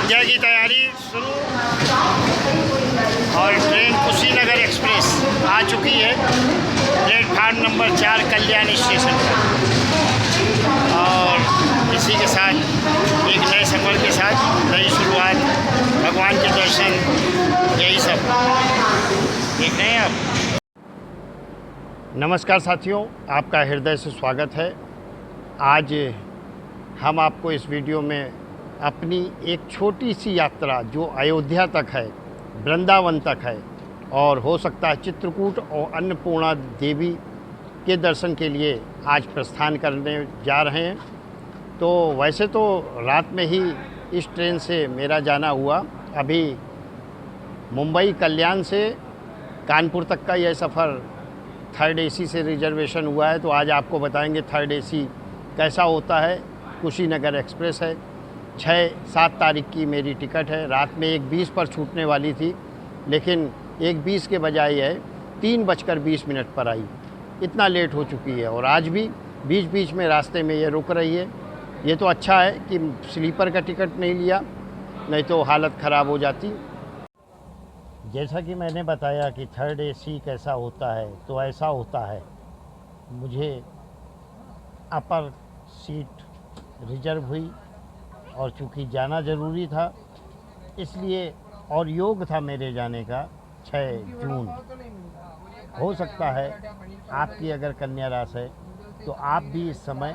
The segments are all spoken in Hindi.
संध्या की तैयारी शुरू और ट्रेन कुशीनगर एक्सप्रेस आ चुकी है प्लेटफार्म नंबर 4 कल्याण स्टेशन पर। और इसी के साथ एक नए सफ़र के साथ नई शुरुआत, भगवान के दर्शन, यही सब देख रहे हैं आप। नमस्कार साथियों, आपका हृदय से स्वागत है। आज हम आपको इस वीडियो में अपनी एक छोटी सी यात्रा जो अयोध्या तक है, वृंदावन तक है और हो सकता है चित्रकूट और अन्नपूर्णा देवी के दर्शन के लिए आज प्रस्थान करने जा रहे हैं। तो वैसे तो रात में ही इस ट्रेन से मेरा जाना हुआ। अभी मुंबई कल्याण से कानपुर तक का यह सफ़र थर्ड एसी से रिजर्वेशन हुआ है। तो आज आपको बताएंगे थर्ड एसी कैसा होता है। कुशीनगर एक्सप्रेस है, 6-7 तारीख की मेरी टिकट है। रात में 1:20 पर छूटने वाली थी, लेकिन 1:20 के बजाय है 3:20 पर आई। इतना लेट हो चुकी है और आज भी बीच बीच में रास्ते में ये रुक रही है। ये तो अच्छा है कि स्लीपर का टिकट नहीं लिया, नहीं तो हालत ख़राब हो जाती। जैसा कि मैंने बताया कि थर्ड एसी कैसा होता है, तो ऐसा होता है। मुझे अपर सीट रिजर्व हुई और चूँकि जाना ज़रूरी था इसलिए, और योग था मेरे जाने का 6 जून। हो सकता है आपकी अगर कन्या राशि है तो आप भी इस समय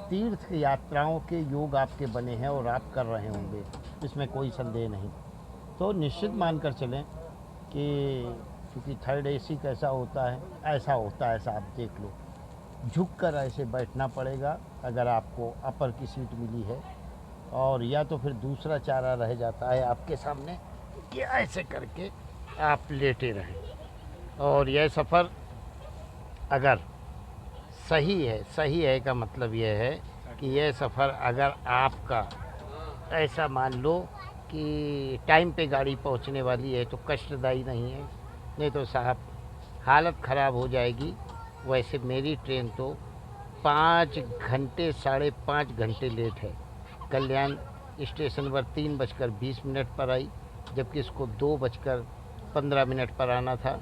तीर्थ यात्राओं के योग आपके बने हैं और आप कर रहे होंगे, इसमें कोई संदेह नहीं। तो निश्चित मानकर चलें कि चूँकि थर्ड एसी कैसा होता है, ऐसा होता है। ऐसा आप देख लो, झुककर ऐसे बैठना पड़ेगा अगर आपको अपर की सीट मिली है, और या तो फिर दूसरा चारा रह जाता है आपके सामने कि ऐसे करके आप लेटे रहें। और यह सफ़र अगर सही है का मतलब यह है कि यह सफ़र अगर आपका ऐसा मान लो कि टाइम पे गाड़ी पहुंचने वाली है तो कष्टदायी नहीं है, नहीं तो साहब हालत ख़राब हो जाएगी। वैसे मेरी ट्रेन तो 5 घंटे 5.5 घंटे लेट है। कल्याण स्टेशन पर 3:20 पर आई, जबकि इसको 2:15 पर आना था।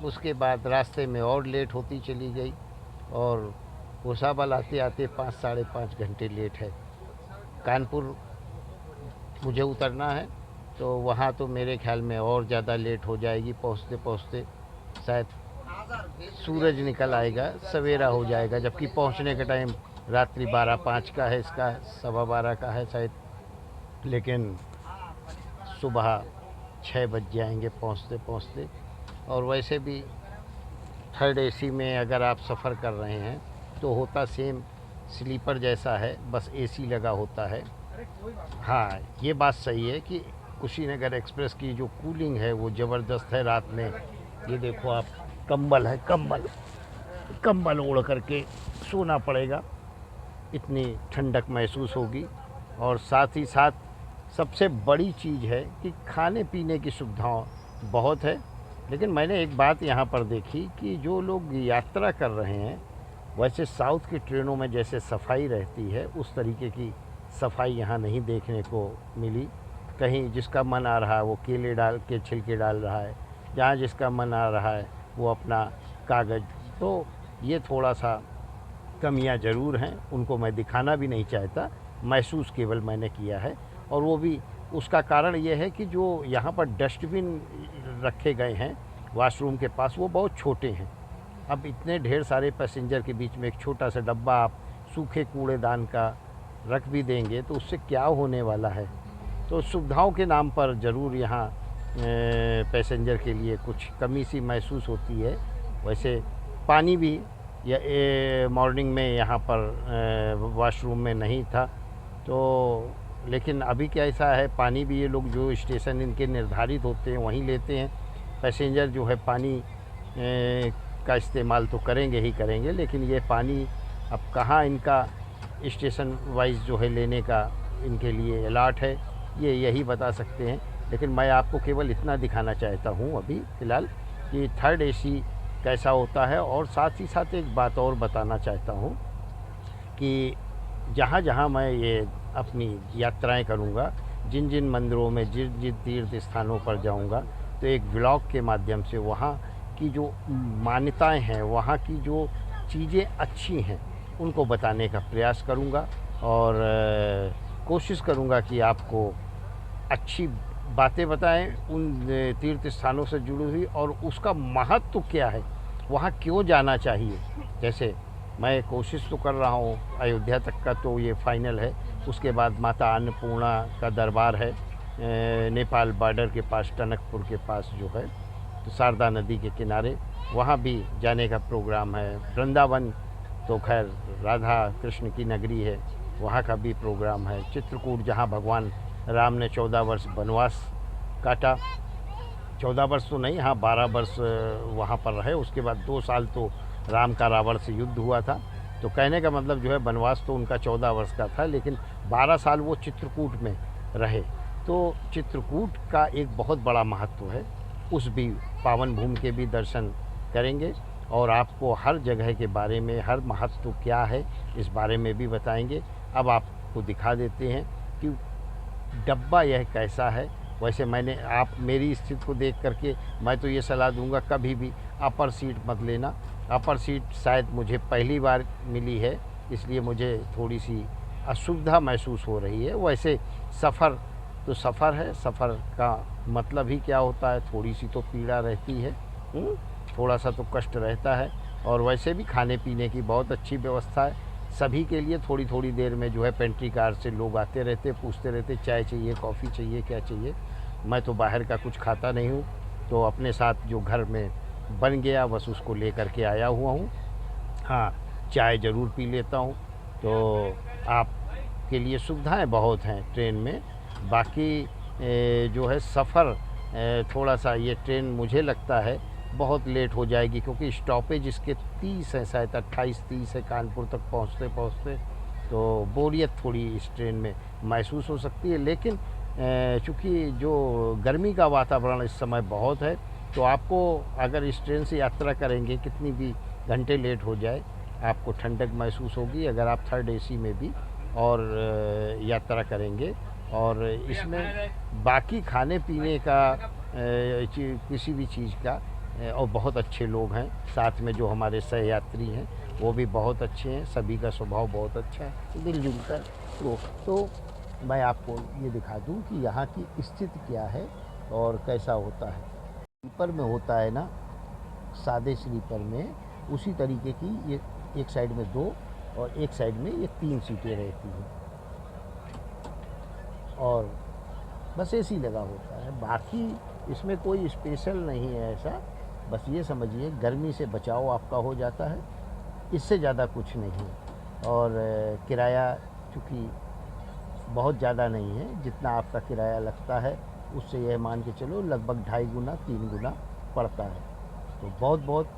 उसके बाद रास्ते में और लेट होती चली गई और भूसावल आते आते 5-5.5 घंटे लेट है। कानपुर मुझे उतरना है, तो वहाँ तो मेरे ख्याल में और ज़्यादा लेट हो जाएगी। पहुँचते पहुँचते शायद सूरज निकल आएगा, सवेरा हो जाएगा, जबकि पहुँचने का टाइम रात्रि 12:05 का है, इसका 12:15 का है शायद, लेकिन सुबह 6 बज जाएंगे पहुँचते पहुँचते। और वैसे भी थर्ड एसी में अगर आप सफ़र कर रहे हैं तो होता सेम स्लीपर जैसा है, बस एसी लगा होता है। हाँ, ये बात सही है कि कुशीनगर एक्सप्रेस की जो कूलिंग है वो ज़बरदस्त है। रात में ये देखो आप, कंबल है, कंबल ओढ़ करके सोना पड़ेगा, इतनी ठंडक महसूस होगी। और साथ ही साथ सबसे बड़ी चीज़ है कि खाने पीने की सुविधाएं बहुत है। लेकिन मैंने एक बात यहाँ पर देखी कि जो लोग यात्रा कर रहे हैं, वैसे साउथ की ट्रेनों में जैसे सफाई रहती है उस तरीके की सफाई यहाँ नहीं देखने को मिली। कहीं जिसका मन आ रहा है वो केले डाल के छिलके डाल रहा है, जहाँ जिसका मन आ रहा है वो अपना कागज़। तो ये थोड़ा सा कमियां ज़रूर हैं, उनको मैं दिखाना भी नहीं चाहता, महसूस केवल मैंने किया है। और वो भी उसका कारण ये है कि जो यहाँ पर डस्टबिन रखे गए हैं वॉशरूम के पास, वो बहुत छोटे हैं। अब इतने ढेर सारे पैसेंजर के बीच में एक छोटा सा डब्बा आप सूखे कूड़ेदान का रख भी देंगे तो उससे क्या होने वाला है। तो सुविधाओं के नाम पर ज़रूर यहाँ पैसेंजर के लिए कुछ कमी सी महसूस होती है। वैसे पानी भी या मॉर्निंग में यहाँ पर वॉशरूम में नहीं था, तो लेकिन अभी क्या ऐसा है, पानी भी ये लोग जो स्टेशन इनके निर्धारित होते हैं वहीं लेते हैं। पैसेंजर जो है पानी का इस्तेमाल तो करेंगे ही करेंगे, लेकिन ये पानी अब कहाँ इनका स्टेशन वाइज जो है लेने का इनके लिए अलॉट है, ये यही बता सकते हैं। लेकिन मैं आपको केवल इतना दिखाना चाहता हूँ अभी फ़िलहाल कि थर्ड एसी कैसा होता है। और साथ ही साथ एक बात और बताना चाहता हूँ कि जहाँ जहाँ मैं ये अपनी यात्राएं करूँगा, जिन जिन मंदिरों में, जिन जिन तीर्थ स्थानों पर जाऊंगा, तो एक व्लॉग के माध्यम से वहाँ की जो मान्यताएं हैं, वहाँ की जो चीज़ें अच्छी हैं, उनको बताने का प्रयास करूंगा। और कोशिश करूंगा कि आपको अच्छी बातें बताएं उन तीर्थ स्थानों से जुड़ी हुई, और उसका महत्व क्या है, वहाँ क्यों जाना चाहिए। जैसे मैं कोशिश तो कर रहा हूँ, अयोध्या तक का तो ये फाइनल है। उसके बाद माता अन्नपूर्णा का दरबार है नेपाल बॉर्डर के पास, टनकपुर के पास जो है, तो शारदा नदी के किनारे, वहाँ भी जाने का प्रोग्राम है। वृंदावन तो खैर राधा कृष्ण की नगरी है, वहाँ का भी प्रोग्राम है। चित्रकूट, जहाँ भगवान राम ने 14 वर्ष वनवास काटा, 14 वर्ष तो नहीं, हाँ 12 वर्ष वहाँ पर रहे। उसके बाद 2 साल तो राम का रावण से युद्ध हुआ था। तो कहने का मतलब जो है, वनवास तो उनका 14 वर्ष का था, लेकिन 12 साल वो चित्रकूट में रहे। तो चित्रकूट का एक बहुत बड़ा महत्व है। उस भी पावन भूमि के भी दर्शन करेंगे, और आपको हर जगह के बारे में, हर महत्व क्या है, इस बारे में भी बताएंगे। अब आपको दिखा देते हैं कि डब्बा यह कैसा है। वैसे मैंने, आप मेरी स्थिति को देख करके मैं तो ये सलाह दूंगा, कभी भी अपर सीट मत लेना। अपर सीट शायद मुझे पहली बार मिली है, इसलिए मुझे थोड़ी सी असुविधा महसूस हो रही है। वैसे सफ़र तो सफ़र है, सफ़र का मतलब ही क्या होता है, थोड़ी सी तो पीड़ा रहती है, थोड़ा सा तो कष्ट रहता है। और वैसे भी खाने पीने की बहुत अच्छी व्यवस्था है सभी के लिए। थोड़ी थोड़ी देर में जो है पेंट्री कार से लोग आते रहते, पूछते रहते, चाय चाहिए, कॉफ़ी चाहिए, क्या चाहिए। मैं तो बाहर का कुछ खाता नहीं हूँ, तो अपने साथ जो घर में बन गया बस उसको लेकर के आया हुआ हूँ। हाँ, चाय ज़रूर पी लेता हूँ। तो आपके लिए सुविधाएं बहुत हैं ट्रेन में। बाकी जो है सफ़र, थोड़ा सा ये ट्रेन मुझे लगता है बहुत लेट हो जाएगी, क्योंकि स्टॉपेज इसके 30 है, शायद 28-30 है कानपुर तक पहुँचते पहुँचते। तो बोरियत थोड़ी इस ट्रेन में महसूस हो सकती है। लेकिन चूँकि जो गर्मी का वातावरण इस समय बहुत है, तो आपको अगर इस ट्रेन से यात्रा करेंगे, कितनी भी घंटे लेट हो जाए, आपको ठंडक महसूस होगी अगर आप थर्ड एसी में भी और यात्रा करेंगे। और इसमें बाकी खाने पीने का, किसी भी चीज़ का, और बहुत अच्छे लोग हैं साथ में, जो हमारे सहयात्री हैं वो भी बहुत अच्छे हैं, सभी का स्वभाव बहुत अच्छा है, मिलजुल कर। तो मैं आपको ये दिखा दूं कि यहाँ की स्थिति क्या है और कैसा होता है। स्लीपर में होता है ना, सादे स्लीपर में उसी तरीके की ये एक साइड में 2 और एक साइड में ये 3 सीटें रहती हैं, और बस एसी लगा होता है। बाकी इसमें कोई स्पेशल नहीं है ऐसा। बस ये समझिए गर्मी से बचाव आपका हो जाता है, इससे ज़्यादा कुछ नहीं। और किराया चूँकि बहुत ज़्यादा नहीं है, जितना आपका किराया लगता है उससे यह मान के चलो लगभग 2.5 गुना 3 गुना पड़ता है। तो बहुत बहुत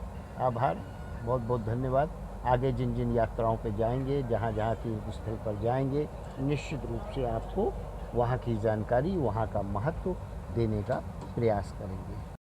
आभार, बहुत बहुत धन्यवाद। आगे जिन जिन यात्राओं पे जाएंगे, जहाँ जहाँ तीर्थ स्थल पर जाएंगे, निश्चित रूप से आपको वहाँ की जानकारी, वहाँ का महत्व देने का प्रयास करेंगे।